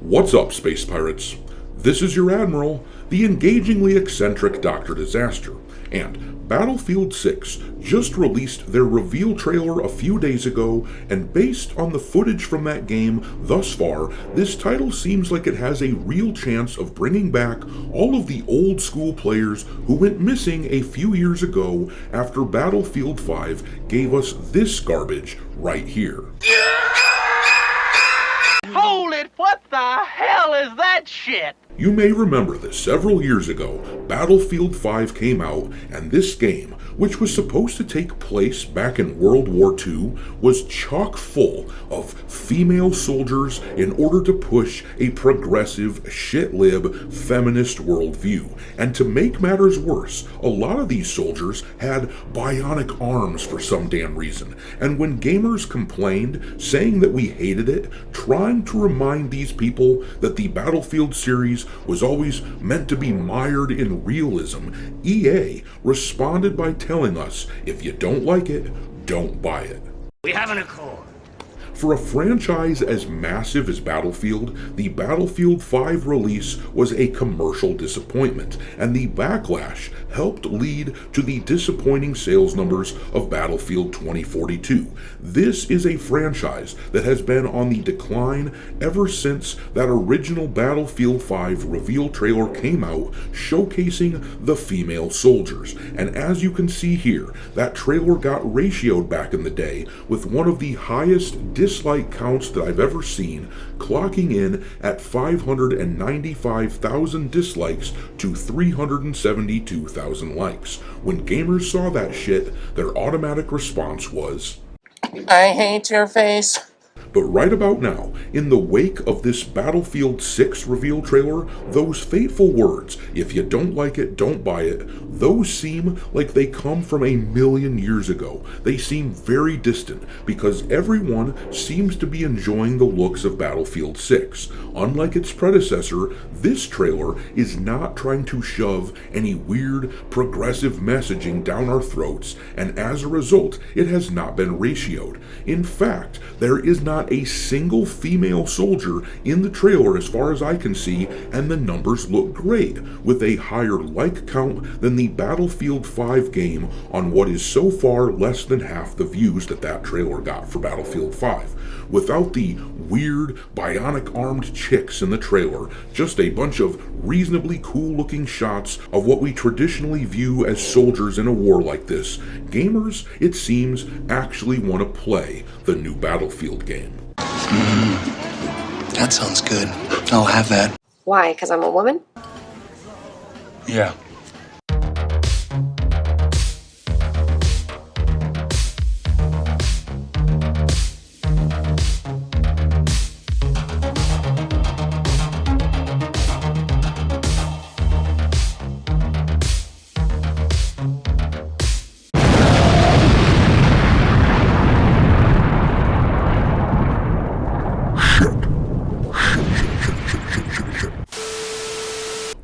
What's up, Space Pirates? This is your Admiral, the engagingly eccentric Dr. Disaster, and Battlefield 6 just released their reveal trailer a few days ago, and based on the footage from that game thus far, this title seems like it has a real chance of bringing back all of the old school players who went missing a few years ago after Battlefield 5 gave us this garbage right here. Hold it! What the hell is that shit? You may remember that several years ago, Battlefield 5 came out, and this game, which was supposed to take place back in World War II, was chock full of female soldiers in order to push a progressive, shit-lib, feminist worldview. And to make matters worse, a lot of these soldiers had bionic arms for some damn reason. And when gamers complained, saying that we hated it, trying to remind these people that the Battlefield series was always meant to be mired in realism, EA responded by telling us, if you don't like it, don't buy it. We have an accord. For a franchise as massive as Battlefield, the Battlefield 5 release was a commercial disappointment, and the backlash helped lead to the disappointing sales numbers of Battlefield 2042. This is a franchise that has been on the decline ever since that original Battlefield 5 reveal trailer came out, showcasing the female soldiers. And as you can see here, that trailer got ratioed back in the day, with one of the highest dislike counts that I've ever seen, clocking in at 595,000 dislikes to 372,000 likes. When gamers saw that shit, their automatic response was, I hate your face. But right about now, in the wake of this Battlefield 6 reveal trailer, those fateful words, if you don't like it, don't buy it, those seem like they come from a million years ago. They seem very distant, because everyone seems to be enjoying the looks of Battlefield 6. Unlike its predecessor, this trailer is not trying to shove any weird, progressive messaging down our throats, and as a result, it has not been ratioed. In fact, there is not a single female soldier in the trailer as far as I can see, and the numbers look great, with a higher like count than the Battlefield 5 game on what is so far less than half the views that trailer got for Battlefield 5. Without the weird, bionic armed chicks in the trailer, just a bunch of reasonably cool looking shots of what we traditionally view as soldiers in a war like this, gamers, it seems, actually want to play the new Battlefield game. That sounds good. I'll have that. Why? Because I'm a woman? Yeah.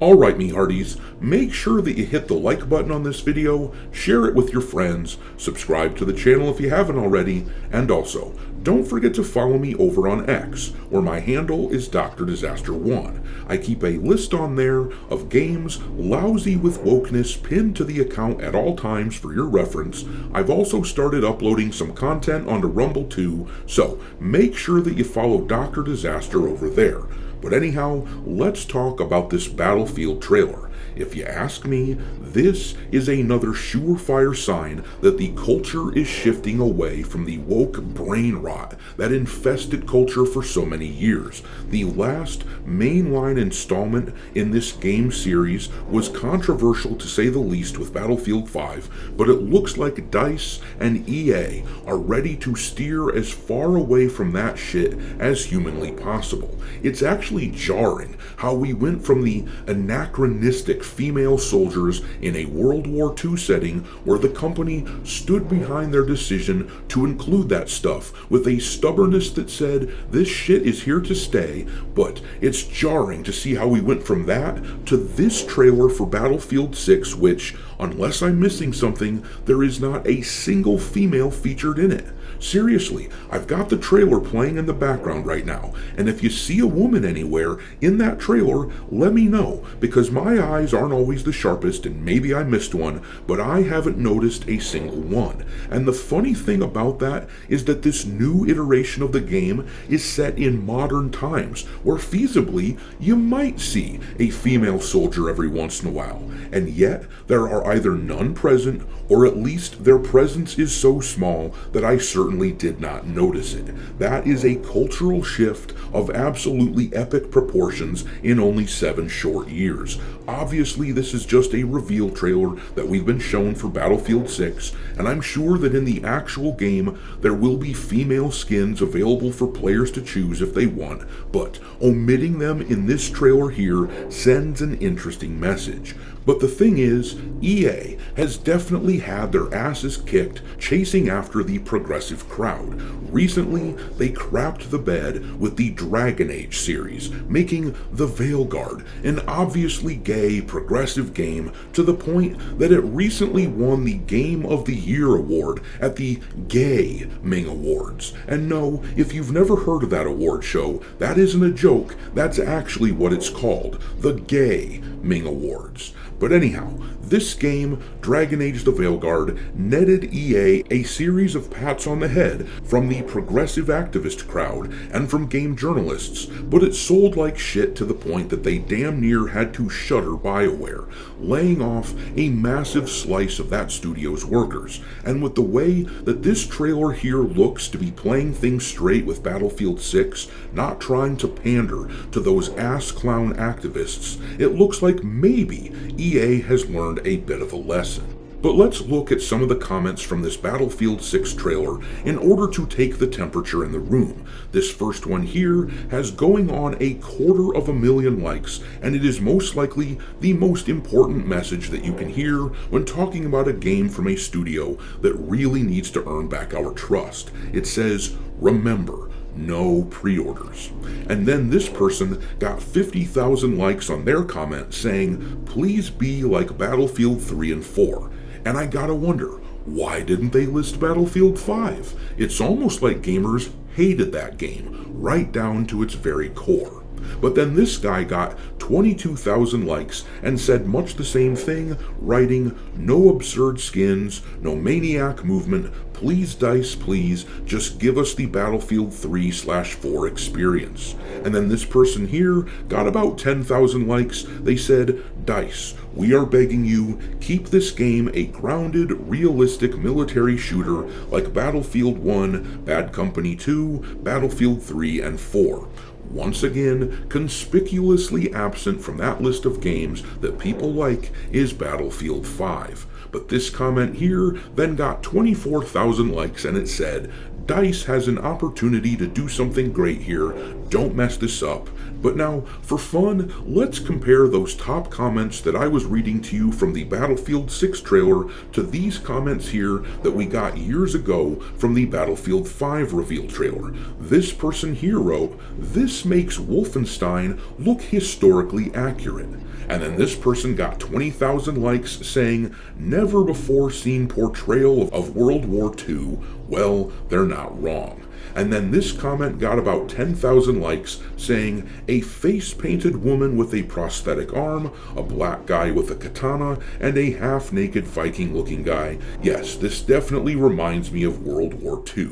Alright, me hearties, make sure that you hit the like button on this video, share it with your friends, subscribe to the channel if you haven't already, and also, don't forget to follow me over on X, where my handle is Dr. Disaster 1. I keep a list on there of games lousy with wokeness pinned to the account at all times for your reference. I've also started uploading some content onto Rumble too, so make sure that you follow Dr. Disaster over there. But anyhow, let's talk about this Battlefield trailer. If you ask me, this is another surefire sign that the culture is shifting away from the woke brain rot that infested culture for so many years. The last mainline installment in this game series was controversial to say the least with Battlefield 5, but it looks like DICE and EA are ready to steer as far away from that shit as humanly possible. It's actually jarring how we went from the anachronistic female soldiers in a World War II setting where the company stood behind their decision to include that stuff with a stubbornness that said this shit is here to stay, but it's jarring to see how we went from that to this trailer for Battlefield 6, which, unless I'm missing something, there is not a single female featured in it. Seriously, I've got the trailer playing in the background right now, and if you see a woman anywhere in that trailer, let me know, because my eyes aren't always the sharpest and maybe I missed one, but I haven't noticed a single one. And the funny thing about that is that this new iteration of the game is set in modern times, where feasibly you might see a female soldier every once in a while, and yet there are either none present, or at least their presence is so small that I certainly did not notice it. That is a cultural shift of absolutely epic proportions in only 7 short years. Obviously, this is just a reveal trailer that we've been shown for Battlefield 6, and I'm sure that in the actual game there will be female skins available for players to choose if they want, but omitting them in this trailer here sends an interesting message. But the thing is, EA has definitely had their asses kicked chasing after the progressive crowd. Recently, they crapped the bed with the Dragon Age series, making the Veilguard an obviously gay, progressive game to the point that it recently won the Game of the Year award at the Gay Ming Awards. And no, if you've never heard of that award show, that isn't a joke, that's actually what it's called, the Gay Ming Awards. But anyhow, this game, Dragon Age the Veilguard, netted EA a series of pats on the head from the progressive activist crowd and from game journalists, but it sold like shit to the point that they damn near had to shutter BioWare, laying off a massive slice of that studio's workers. And with the way that this trailer here looks to be playing things straight with Battlefield 6, not trying to pander to those ass clown activists, it looks like maybe EA has learned a bit of a lesson. But let's look at some of the comments from this Battlefield 6 trailer in order to take the temperature in the room. This first one here has going on 250,000 likes, and it is most likely the most important message that you can hear when talking about a game from a studio that really needs to earn back our trust. It says, "Remember, no pre-orders." And then this person got 50,000 likes on their comment saying, "Please be like Battlefield 3 and 4. And I gotta wonder, why didn't they list Battlefield 5? It's almost like gamers hated that game, right down to its very core. But then this guy got 22,000 likes and said much the same thing, writing, "No absurd skins, no maniac movement, please DICE, please, just give us the Battlefield 3/4 experience." And then this person here got about 10,000 likes. They said, "DICE, we are begging you, keep this game a grounded, realistic military shooter like Battlefield 1, Bad Company 2, Battlefield 3, and 4. Once again, conspicuously absent from that list of games that people like is Battlefield 5. But this comment here then got 24,000 likes, and it said, "DICE has an opportunity to do something great here. Don't mess this up." But now, for fun, let's compare those top comments that I was reading to you from the Battlefield 6 trailer to these comments here that we got years ago from the Battlefield 5 reveal trailer. This person here wrote, "This makes Wolfenstein look historically accurate." And then this person got 20,000 likes saying, "Never before seen portrayal of World War II. Well, they're not wrong." And then this comment got about 10,000 likes saying, "A face-painted woman with a prosthetic arm, a black guy with a katana, and a half-naked Viking-looking guy. Yes, this definitely reminds me of World War II."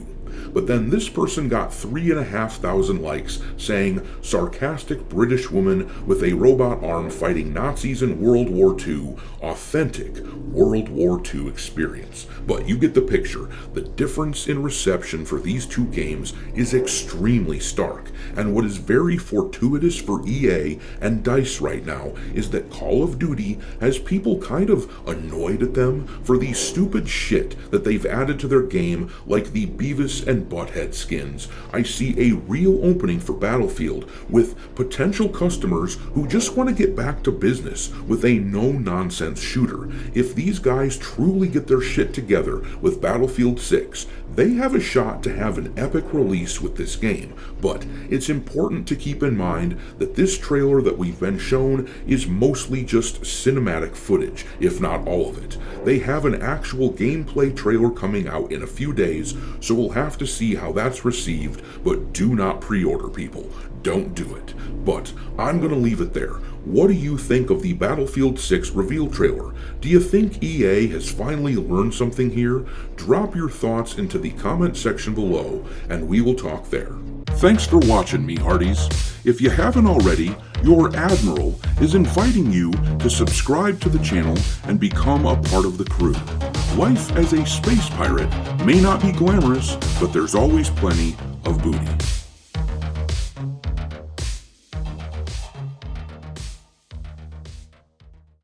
But then this person got 3,500 likes saying, "Sarcastic British woman with a robot arm fighting Nazis in World War II, authentic World War II experience." But you get the picture. The difference in reception for these two games is extremely stark, and what is very fortuitous for EA and DICE right now is that Call of Duty has people kind of annoyed at them for the stupid shit that they've added to their game, like the Beavis and Butthead skins. I see a real opening for Battlefield with potential customers who just want to get back to business with a no-nonsense shooter. If these guys truly get their shit together with Battlefield 6, they have a shot to have an epic release with this game. But it's important to keep in mind that this trailer that we've been shown is mostly just cinematic footage, if not all of it. They have an actual gameplay trailer coming out in a few days, so we'll have have to see how that's received, but do not pre-order, people. Don't do it. But I'm going to leave it there. What do you think of the Battlefield 6 reveal trailer? Do you think EA has finally learned something here? Drop your thoughts into the comment section below, and we will talk there. Thanks for watching, me hearties. If you haven't already, your Admiral is inviting you to subscribe to the channel and become a part of the crew. Life as a space pirate may not be glamorous, but there's always plenty of booty.